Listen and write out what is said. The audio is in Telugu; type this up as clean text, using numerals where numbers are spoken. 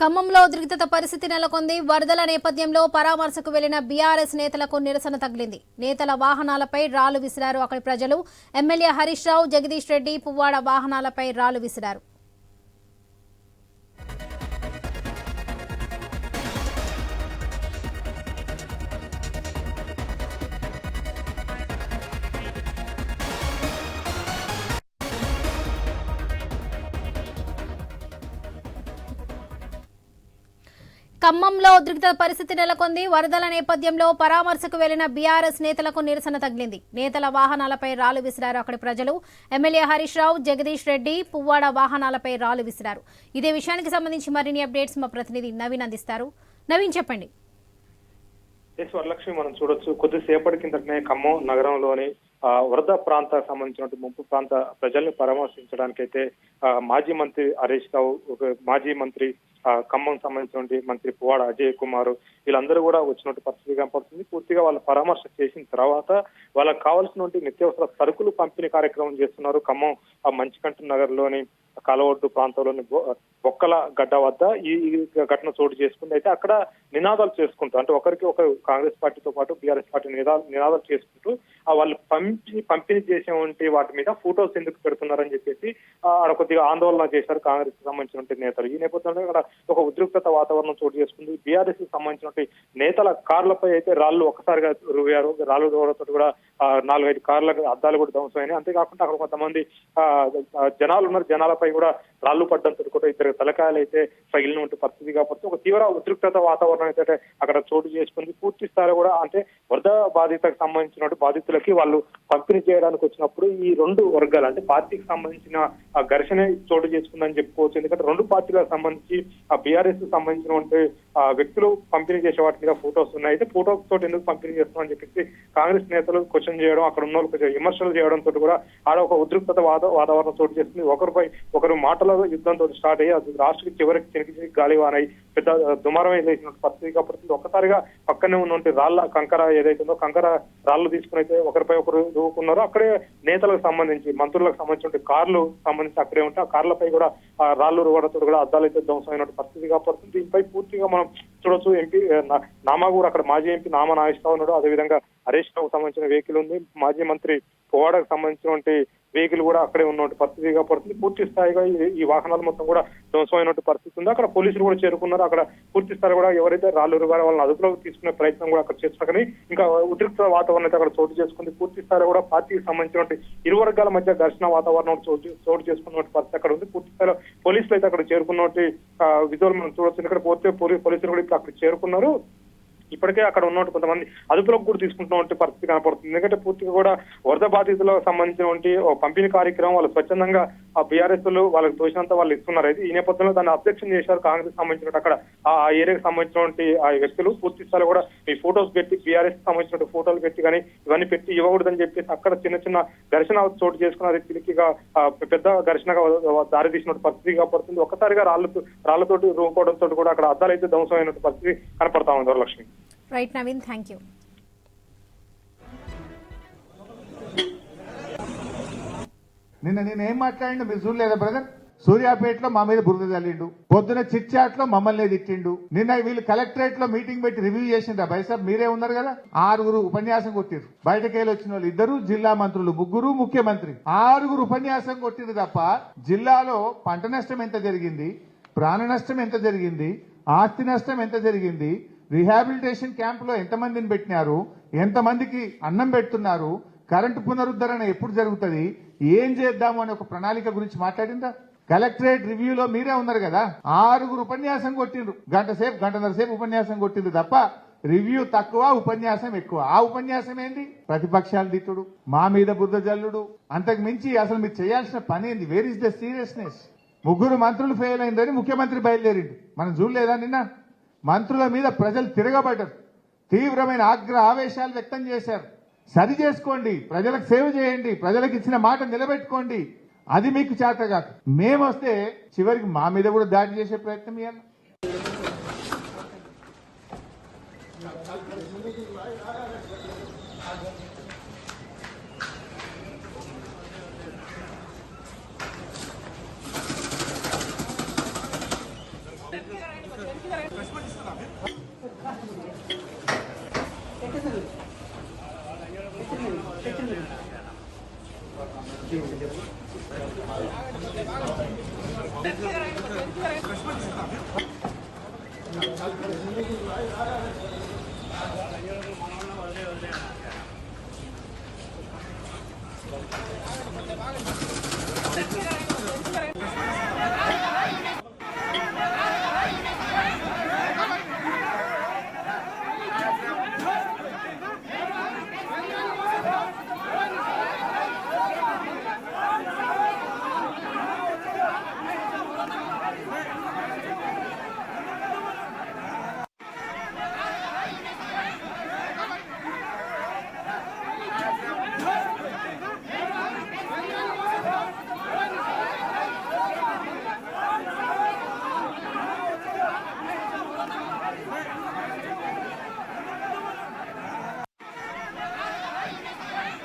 ఖమ్మంలో ఉద్రిక్తత పరిస్థితి నెలకొంది. వరదల నేపథ్యంలో పరామర్శకు వెళ్లిన బీఆర్ఎస్ నేతలకు నిరసన తగిలింది. నేతల వాహనాలపై రాళ్లు విసిరారు అక్కడి ప్రజలు. ఎమ్మెల్యే హరీష్ రావు, జగదీష్ రెడ్డి, పువ్వాడ వాహనాలపై రాళ్లు విసిరారు. ఖమ్మంలో ఉద్రిక్త పరిస్థితి నెలకొంది. వరదల నేపథ్యంలో పరామర్శకు వెళ్లిన బీఆర్ఎస్ నేతలకు నిరసన తగిలింది. నేతల వాహనాలపై రాళ్లు విసిరారు అక్కడి ప్రజలు. ఎమ్మెల్యే హరీష్ రావు, జగదీష్ రెడ్డి, పువ్వాడ వాహనాలపై రాళ్లు విసిరారు. ఇదే విషయానికి సంబంధించి మరిన్ని అప్డేట్స్ మా ప్రతినిధి నవీన్ అందిస్తారు. నవీన్, చెప్పండి. వరలక్ష్మి, మనం చూడొచ్చు కొద్దిసేపటి కిందటనే ఖమ్మం నగరంలోని వరద ప్రాంతాలకు సంబంధించిన ముంపు ప్రాంత ప్రజల్ని పరామర్శించడానికి అయితే మాజీ మంత్రి హరీష్ రావు, మాజీ మంత్రి ఖమ్మం సంబంధించిన మంత్రి పువ్వాడ అజయ్ కుమార్ వీళ్ళందరూ కూడా వచ్చినట్టు పరిస్థితి కనపడుతుంది. పూర్తిగా వాళ్ళ పరామర్శ చేసిన తర్వాత వాళ్ళకి కావాల్సినటువంటి నిత్యావసర సరుకులు పంపిణీ కార్యక్రమం చేస్తున్నారు. ఖమ్మం మంచికంట నగర్ లోని కాలవొడ్డు ప్రాంతంలోని బొక్కల గడ్డ వద్ద ఈ ఘటన చోటు చేసుకుంది. అయితే అక్కడ నినాదాలు చేసుకుంటూ, అంటే ఒకరికి ఒకరు కాంగ్రెస్ పార్టీతో పాటు బీఆర్ఎస్ పార్టీ నినాదాలు చేసుకుంటూ వాళ్ళు పంపిణీ చేసేటువంటి వాటి మీద ఫోటోస్ ఎందుకు పెడుతున్నారని చెప్పేసి ఆడ కొద్దిగా ఆందోళన చేశారు కాంగ్రెస్ కి సంబంధించిన నేతలు. ఈ నేపథ్యంలో ఇక్కడ ఒక ఉద్రిక్తత వాతావరణం చోటు చేసుకుంది. బీఆర్ఎస్ కి సంబంధించిన నేతల కార్లపై అయితే రాళ్లు ఒక్కసారిగా రువ్వారు. రాళ్లు రువ్వడంతో కూడా 4-5 కార్ల అద్దాలు కూడా ధ్వంసమైనాయి. అంతేకాకుండా అక్కడ కొంతమంది జనాలు ఉన్నారు. జనాలపై కూడా రాళ్లు పడ్డంతో కూడా ఇద్దరు తలకాయలు అయితే పగిలిన పరిస్థితి కాబట్టి ఒక తీవ్ర ఉద్రిక్తత వాతావరణం అయితే అక్కడ చోటు చేసుకుంది. పూర్తి స్థాయిలో కూడా అంటే వరద బాధితకు సంబంధించిన బాధితులకి వాళ్ళు పంపిణీ చేయడానికి వచ్చినప్పుడు ఈ రెండు వర్గాలు అంటే పార్టీకి సంబంధించిన ఘర్షణ చోటు చేసుకుందని చెప్పుకోవచ్చు. ఎందుకంటే రెండు పార్టీలకు సంబంధించి బీఆర్ఎస్ సంబంధించినటువంటి వ్యక్తులు పంపిణీ చేసే వాటి మీద ఫోటోస్ ఉన్నాయి. అయితే ఫోటోస్ తోటి ఎందుకు పంపిణీ చేస్తున్నామని చెప్పేసి కాంగ్రెస్ నేతలు క్వశ్చన్ చేయడం, అక్కడ ఉన్న వాళ్ళు కొంచెం విమర్శలు చేయడంతో కూడా ఆడ ఒక ఉద్రిక్తత వాతావరణం చోటు చేస్తుంది. ఒకరిపై ఒకరు మాటల యుద్ధంతో స్టార్ట్ అయ్యి అది రాష్ట్రకి చివరికి చెనికి గాలివానై పెద్ద దుమారం వేసిన పరిస్థితి కాబట్టి ఒక్కసారిగా పక్కనే ఉన్నటువంటి రాళ్ల కంకర ఏదైతుందో కంకర రాళ్లు తీసుకుని అయితే ఒకరిపై ఒకరు దూకున్నారో అక్కడే నేతలకు సంబంధించి మంత్రులకు సంబంధించిన కార్లు సంబంధించి అక్కడే ఉంటే ఆ కార్లపై కూడా రాళ్లు రువ్వడంతో కూడా అద్దాలు అయితే ధ్వంసమైన పరిస్థితి కాబట్టి దీనిపై పూర్తిగా మనం చూడొచ్చు. ఎంపీ నామాగూరు అక్కడ మాజీ ఎంపీ నామా నాగేశ్వరరావు ఉన్నాడు. అదేవిధంగా హరీష్ రావుకు సంబంధించిన వెహికల్ ఉంది. మాజీ మంత్రి పువ్వాడకు సంబంధించినటువంటి వెహికల్ కూడా అక్కడే ఉన్నటువంటి పరిస్థితి పడుతుంది. పూర్తి స్థాయిగా ఈ వాహనాలు మొత్తం కూడా ధ్వంసమైనటువంటి పరిస్థితి ఉంది. అక్కడ పోలీసులు కూడా చేరుకున్నారు. అక్కడ పూర్తి స్థాయి కూడా ఎవరైతే రాళ్లు రువ్వారో వాళ్ళని అదుపులోకి తీసుకునే ప్రయత్నం కూడా అక్కడ చేస్తున్నారు. ఇంకా ఉద్రిక్త వాతావరణం అయితే అక్కడ చోటు చేసుకుంది. పూర్తి స్థాయిలో కూడా పార్టీకి సంబంధించినటువంటి ఇరు వర్గాల మధ్య ఘర్షణ వాతావరణం చోటు చేసుకున్నటువంటి పరిస్థితి అక్కడ ఉంది. పూర్తి స్థాయిలో పోలీసులు అయితే అక్కడ చేరుకున్నటువంటి విజువల్ మనం చూడొచ్చు. ఇక్కడ పోలీసులు కూడా అక్కడ చేరుకున్నారు. ఇప్పటికే అక్కడ ఉన్నట్టు కొంతమంది అదుపులోకి కూడా తీసుకుంటున్నటువంటి పరిస్థితి కనపడుతుంది. ఎందుకంటే పూర్తిగా కూడా వరద బాధితులకు సంబంధించినటువంటి పంపిణీ కార్యక్రమం వాళ్ళు స్వచ్ఛందంగా ఆ బీఆర్ఎస్ వాళ్ళకి తోచినంత వాళ్ళు ఇస్తున్నారు. అయితే ఈ నేపథ్యంలో దాన్ని అబ్జెక్షన్ చేశారు కాంగ్రెస్ సంబంధించిన అక్కడ ఆ ఏరియాకి సంబంధించినటువంటి ఆ వ్యక్తులు. పూర్తి స్థాయిలో కూడా ఈ ఫోటోస్ పెట్టి బీఆర్ఎస్ సంబంధించిన ఫోటోలు పెట్టి కానీ ఇవన్నీ పెట్టి ఇవ్వకూడదని చెప్పేసి అక్కడ చిన్న ఘర్షణ చోటు చేసుకున్న తిరిగిగా పెద్ద ఘర్షణగా దారి తీసినట్టు పరిస్థితి కనపడుతుంది. ఒక్కసారిగా రాళ్లతోటి రూపుకోవడంతో కూడా అక్కడ అద్దాలు అయితే ధ్వంసమైనట్టు పరిస్థితి కనపడతా ఉంది. Varalakshmi. Right Naveen, thank you. నిన్న నేనేం మాట్లాడిండు మీరు చూడలేదా బ్రదర్? సూర్యాపేటలో మా మీద బురద చల్లిండు, పొద్దున చిట్చాట్ లో మమ్మల్ని తిట్టిండు. నిన్న వీళ్ళు కలెక్టరేట్ లో మీటింగ్ పెట్టి రివ్యూ చేసిండ్రా బైసాబ్? మీరే ఉన్నారు కదా. 6 ఉపన్యాసం కొట్టిరు. బయటకెళ్ళి వచ్చిన వాళ్ళు 2 జిల్లా మంత్రులు, 3 ముఖ్యమంత్రి, 6 ఉపన్యాసం కొట్టిరు తప్ప జిల్లాలో పంట నష్టం ఎంత జరిగింది, ప్రాణ నష్టం ఎంత జరిగింది, ఆస్తి నష్టం ఎంత జరిగింది, రీహాబిలిటేషన్ క్యాంప్ లో ఎంతమందిని పెట్టినారు, ఎంతమందికి అన్నం పెడుతున్నారు, కరెంటు పునరుద్ధరణ ఎప్పుడు జరుగుతుంది, ఏం చేద్దాము అనే ఒక ప్రణాళిక గురించి మాట్లాడిందా? కలెక్టరేట్ రివ్యూలో మీరే ఉన్నారు కదా. 6 ఉపన్యాసం కొట్టిండ్రు. గంటన్నర సేపు ఉపన్యాసం కొట్టిండ్రు తప్ప రివ్యూ తక్కువ, ఉపన్యాసం ఎక్కువ. ఆ ఉపన్యాసం ఏంటి? ప్రతిపక్షాలు తిట్టుడు, మా మీద బురద జల్లుడు. అంతకు మించి అసలు మీరు చేయాల్సిన పని ఏంది? Where is the seriousness? 3 మంత్రులు ఫెయిల్ అయిందని ముఖ్యమంత్రి బయలుదేరిండు. మనం చూడలేదా నిన్న? మంత్రుల మీద ప్రజలు తిరగబడ్డారు, తీవ్రమైన ఆవేశాలు వ్యక్తం చేశారు. సరి చేసుకోండి, ప్రజలకు సేవ చేయండి, ప్రజలకు ఇచ్చిన మాట నిలబెట్టుకోండి. అది మీకు చేత కాదు. మేమొస్తే చివరికి మా మీద కూడా దాడి చేసే ప్రయత్నం చేయాలి. Let's